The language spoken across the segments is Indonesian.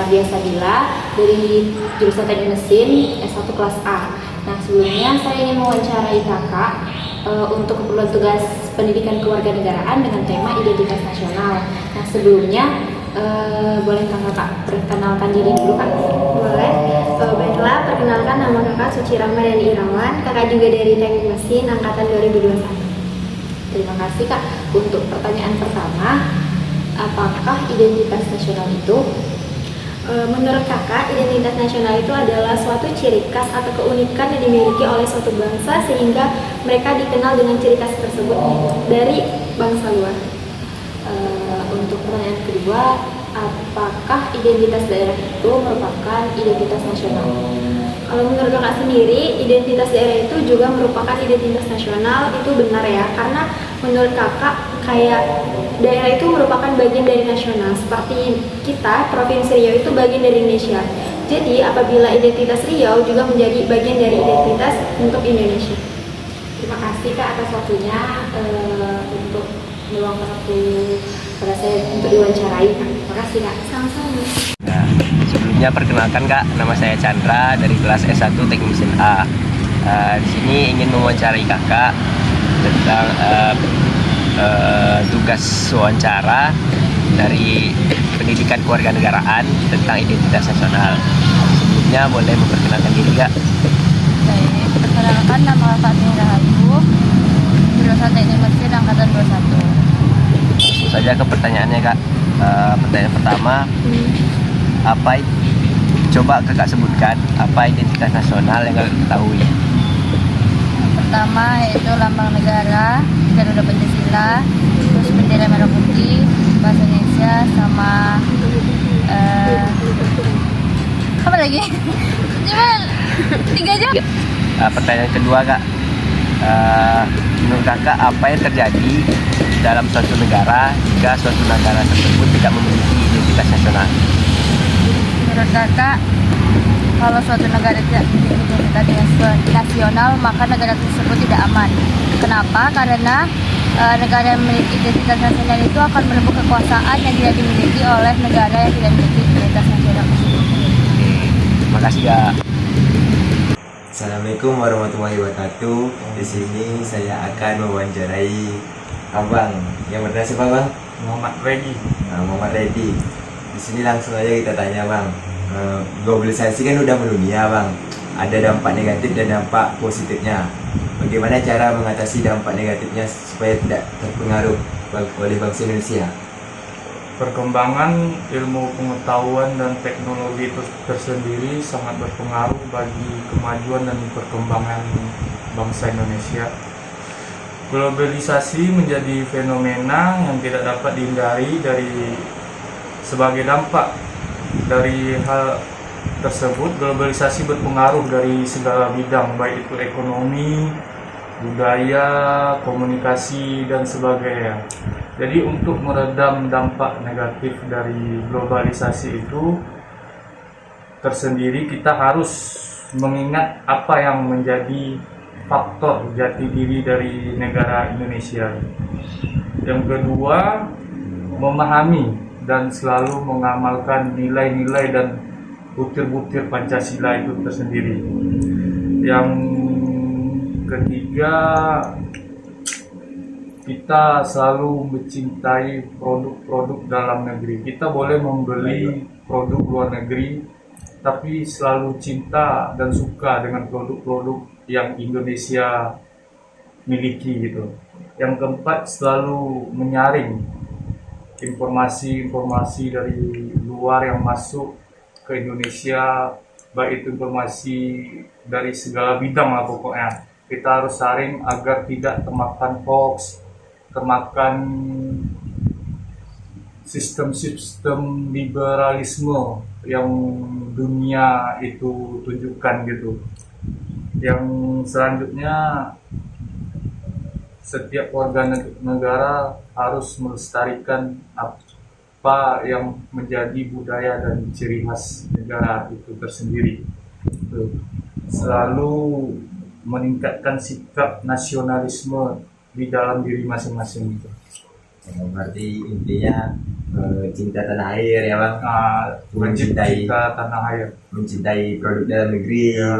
Nadia Sabila dari jurusan Teknik Mesin S1 kelas A. Nah, sebelumnya saya ingin mewawancarai kakak untuk keperluan tugas pendidikan kewarganegaraan dengan tema identitas nasional. Nah, sebelumnya boleh kakak perkenalkan diri dulu, Kak? Boleh. Baiklah, perkenalkan nama kakak Suci Ramadhani Irawan. Kakak juga dari Teknik Mesin angkatan 2021. Terima kasih, Kak. Untuk pertanyaan pertama, apakah identitas nasional itu? Menurut kakak, identitas nasional itu adalah suatu ciri khas atau keunikan yang dimiliki oleh suatu bangsa sehingga mereka dikenal dengan ciri khas tersebut dari bangsa luar. Untuk pertanyaan kedua, apakah identitas daerah itu merupakan identitas nasional? Kalau menurut kakak sendiri, identitas daerah itu juga merupakan identitas nasional, itu benar ya, karena menurut kakak kayak daerah itu merupakan bagian dari nasional, seperti kita, Provinsi Riau itu bagian dari Indonesia. Jadi apabila identitas Riau juga menjadi bagian dari identitas untuk Indonesia. Terima kasih, Kak, atas waktunya untuk meluangkan waktu pada saya untuk diwawancarai. Terima kasih, Kak. Sama-sama. Nah, sebelumnya perkenalkan, Kak, nama saya Chandra dari kelas S1 Teknik Mesin A. Di sini ingin mewawancarai kakak tentang tugas wawancara dari pendidikan kewarganegaraan tentang identitas nasional. Sebelumnya boleh memperkenalkan diri, Kak? Baik, perkenalkan nama kakak Mira Hayu, jurusan Teknik Mesin angkatan 21. Langsung saja ke pertanyaannya, Kak. Pertanyaan pertama, coba kakak sebutkan apa identitas nasional yang kakak ketahui? Pertama yaitu lambang negara, Garuda Pancasila, terus bendera merah putih, bahasa Indonesia, sama apa lagi? Cuman 3 jam. Pertanyaan kedua, Kak, menurut kakak apa yang terjadi dalam suatu negara jika suatu negara tersebut tidak memiliki identitas nasional? Menurut kakak, kalau suatu negara tidak memiliki identitas nasional, maka negara tersebut tidak aman. Kenapa? Karena negara yang memiliki identitas nasional itu akan merebut kekuasaan yang tidak dimiliki oleh negara yang tidak memiliki identitas nasional tersebut. Terima kasih, Kak. Assalamualaikum warahmatullahi wabarakatuh. Di sini saya akan mewawancarai abang. Yang benar siapa, Bang? Muhammad Redi. Muhammad Redi. Di sini langsung aja kita tanya, Bang. Globalisasi kan udah mendunia, Bang. Ada dampak negatif dan dampak positifnya. Bagaimana cara mengatasi dampak negatifnya supaya tidak terpengaruh oleh bangsa Indonesia? Perkembangan ilmu pengetahuan dan teknologi itu tersendiri sangat berpengaruh bagi kemajuan dan perkembangan bangsa Indonesia. Globalisasi menjadi fenomena yang tidak dapat dihindari sebagai dampak dari hal tersebut. Globalisasi berpengaruh dari segala bidang, baik itu ekonomi, budaya, komunikasi, dan sebagainya. Jadi untuk meredam dampak negatif dari globalisasi itu tersendiri, kita harus mengingat apa yang menjadi faktor jati diri dari negara Indonesia. Yang kedua, memahami dan selalu mengamalkan nilai-nilai dan butir-butir Pancasila itu tersendiri. Yang ketiga, kita selalu mencintai produk-produk dalam negeri. Kita boleh membeli produk luar negeri, tapi selalu cinta dan suka dengan produk-produk yang Indonesia miliki gitu. Yang keempat, selalu menyaring informasi-informasi dari luar yang masuk ke Indonesia, baik itu informasi dari segala bidang lah pokoknya. Kita harus saring agar tidak termakan hoax, termakan sistem-sistem liberalisme yang dunia itu tunjukkan gitu. Yang selanjutnya, setiap warga negara harus melestarikan apa yang menjadi budaya dan ciri khas negara itu tersendiri. Selalu meningkatkan sikap nasionalisme di dalam diri masing-masing. Berarti intinya cinta tanah air ya bang, Wajib mencintai cinta tanah air. mencintai produk dalam negeri. Ya.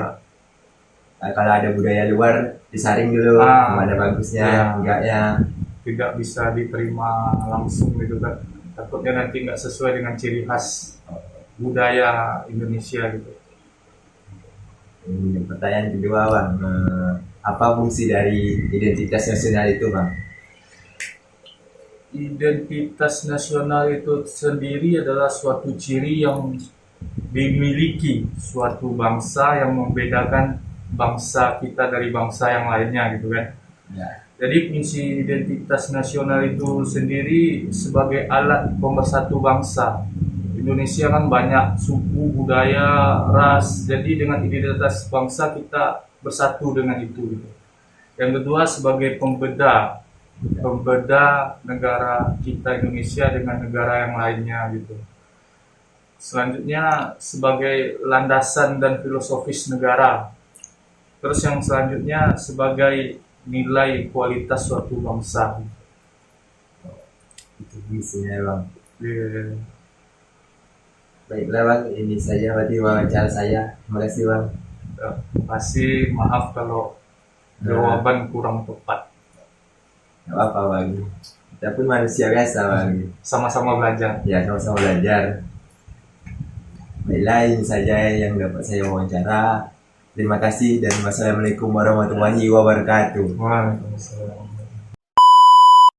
Kalau ada budaya luar disaring dulu, mana bagusnya, Ya. enggaknya. Tidak bisa diterima langsung gitu kan, takutnya nanti nggak sesuai dengan ciri khas budaya Indonesia gitu. Ini pertanyaan kedua bang, apa fungsi dari identitas nasional itu bang? Identitas nasional itu sendiri adalah suatu ciri yang dimiliki suatu bangsa yang membedakan bangsa kita dari bangsa yang lainnya gitu kan. Ya. Jadi fungsi identitas nasional itu sendiri sebagai alat pemersatu bangsa. Indonesia kan banyak suku, budaya, ras. Jadi dengan identitas bangsa kita bersatu dengan itu gitu. Yang kedua sebagai pembeda negara kita Indonesia dengan negara yang lainnya gitu. Selanjutnya sebagai landasan dan filosofis negara. Terus yang selanjutnya sebagai nilai kualitas suatu bangsa. Itu fungsinya bang. Yeah. Baiklah bang, ini saja berarti wawancara saya. Terima kasih bang. Terima kasih, maaf kalau jawaban kurang tepat. Gak apa-apa bang. Kita pun manusia biasa bang. Sama-sama belajar. Ya sama-sama belajar. Baiklah ini saja yang dapat saya wawancara. Terima kasih dan wassalamualaikum warahmatullahi wabarakatuh. Waalaikumsalam.